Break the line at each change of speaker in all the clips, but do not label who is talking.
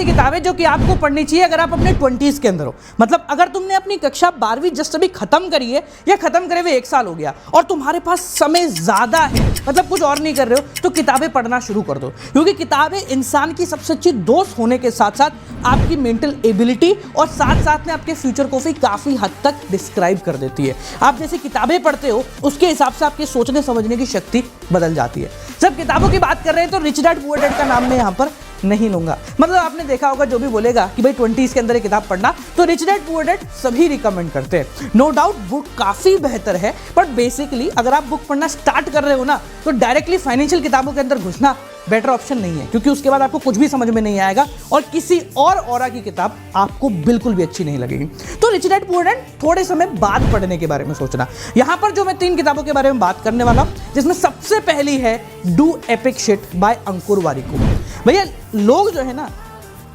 ऐसी किताब है जो कि आपको पढ़नी चाहिए अगर आप अपने 20s के अंदर हो। मतलब अगर तुमने अपनी कक्षा 12वीं जस्ट अभी खत्म करी है या खत्म करे हुए 1 साल हो गया और तुम्हारे पास समय ज्यादा है, मतलब कुछ और नहीं कर रहे हो, तो किताबें पढ़ना शुरू कर दो। क्योंकि किताबें इंसान की सबसे अच्छी दोस्त होने के साथ साथ आपकी मेंटल एबिलिटी और साथ साथ में आपके फ्यूचर को भी काफी हद तक डिस्क्राइब कर देती है। आप जैसे किताबें पढ़ते हो उसके हिसाब से आपके सोचने समझने की शक्ति बदल जाती है। जब किताबों की बात कर रहे हैं तो रिच डैड पुअर डैड का नाम मैं यहाँ पर नहीं लूंगा। मतलब आपने देखा होगा जो भी बोलेगा कि भाई 20s के अंदर एक किताब पढ़ना, तो रिच डैड पुअर डैड सभी रिकमेंड करते हैं। नो डाउट बुक काफी बेहतर है, बट बेसिकली अगर आप बुक पढ़ना स्टार्ट कर रहे हो ना तो डायरेक्टली फाइनेंशियल किताबों के अंदर घुसना बेटर ऑप्शन नहीं है, क्योंकि उसके बाद आपको कुछ भी समझ में नहीं आएगा और किसी और ऑरा की किताब आपको बिल्कुल भी अच्छी नहीं लगेगी। तो रिच डैड पुअर डैड थोड़े समय बाद पढ़ने के बारे में सोचना। यहां पर जो मैं 3 किताबों के बारे में बात करने वाला हूं, जिसमें सबसे पहली है डू एपिक शिट बाय अंकुर वारिकू। भैया लोग जो है ना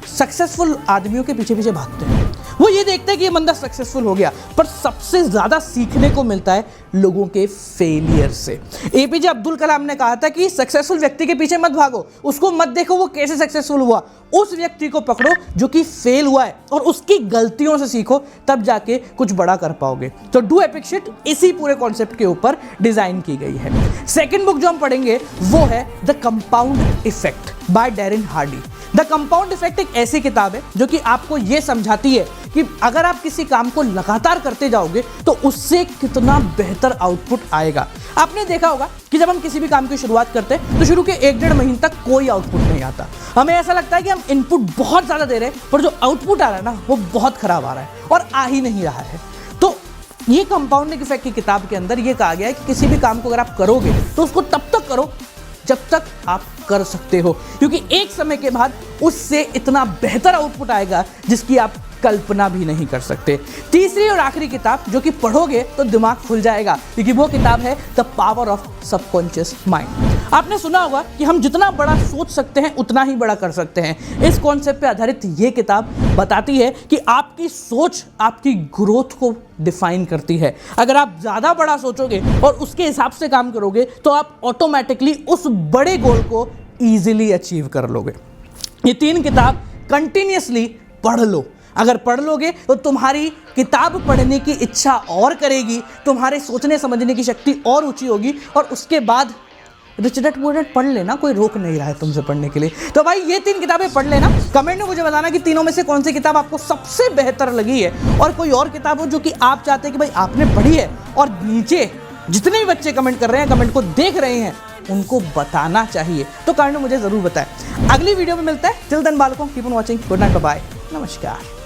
सक्सेसफुल आदमियों के पीछे पीछे भागते हैं, वो ये देखते हैं कि ये बंदा सक्सेसफुल हो गया, पर सबसे ज्यादा सीखने को मिलता है लोगों के फेलियर से। एपीजे अब्दुल कलाम ने कहा था कि सक्सेसफुल व्यक्ति के पीछे मत भागो, उसको मत देखो वो कैसे सक्सेसफुल हुआ, उस व्यक्ति को पकड़ो जो कि फेल हुआ है और उसकी गलतियों से सीखो, तब जाके कुछ बड़ा कर पाओगे। तो डू एपिक शिट इसी पूरे कॉन्सेप्ट के ऊपर डिजाइन की गई है। सेकंड बुक जो हम पढ़ेंगे वो है the compound effect by Darren Hardy. The compound effect एक ऐसी किताब है जो कि आपको यह समझाती है कि अगर आप किसी काम को लगातार करते जाओगे तो उससे कितना बेहतर आउटपुट आएगा। आपने देखा होगा कि जब हम किसी भी काम की शुरुआत करते हैं तो शुरू के 1-1.5 महीने तक कोई आउटपुट नहीं आता। हमें ऐसा लगता है कि हम इनपुट बहुत ज्यादा दे रहे हैं, पर जो आउटपुट आ रहा है ना वो बहुत खराब आ रहा है और आ ही नहीं रहा है। तो ये कंपाउंडिंग इफेक्ट की किताब के अंदर ये कहा गया है कि किसी भी काम को अगर आप करोगे तो उसको तब तक करो जब तक आप कर सकते हो, क्योंकि एक समय के बाद उससे इतना बेहतर आउटपुट आएगा जिसकी आप कल्पना भी नहीं कर सकते। तीसरी और आखिरी किताब जो कि पढ़ोगे तो दिमाग खुल जाएगा, क्योंकि वो किताब है the power of subconscious mind. आपने सुना होगा कि हम जितना बड़ा सोच सकते हैं उतना ही बड़ा कर सकते हैं। इस कॉन्सेप्ट पे आधारित ये किताब बताती है कि आपकी सोच आपकी ग्रोथ को डिफाइन करती है। अगर आप ज़्यादा बड़ा सोचोगे और उसके हिसाब से काम करोगे तो आप ऑटोमेटिकली उस बड़े गोल को ईजिली अचीव कर लोगे। ये 3 किताब कंटिन्यूसली पढ़ लो। अगर पढ़ लोगे तो तुम्हारी किताब पढ़ने की इच्छा और करेगी, तुम्हारे सोचने समझने की शक्ति और ऊंची होगी और उसके बाद रिच डैड पुअर डैड पढ़ लेना, कोई रोक नहीं रहा है तुमसे पढ़ने के लिए। तो भाई ये 3 किताबें पढ़ लेना। कमेंट में मुझे बताना कि तीनों में से कौन सी किताब आपको सबसे बेहतर लगी है, और कोई और किताब हो जो कि आप चाहते हैं कि भाई आपने पढ़ी है और नीचे जितने भी बच्चे कमेंट कर रहे हैं, कमेंट को देख रहे हैं, उनको बताना चाहिए। तो कमेंट में मुझे जरूर बताएं। अगली वीडियो में मिलता है। टिल देन बालकों, keep on watching. Good night, bye bye, नमस्कार।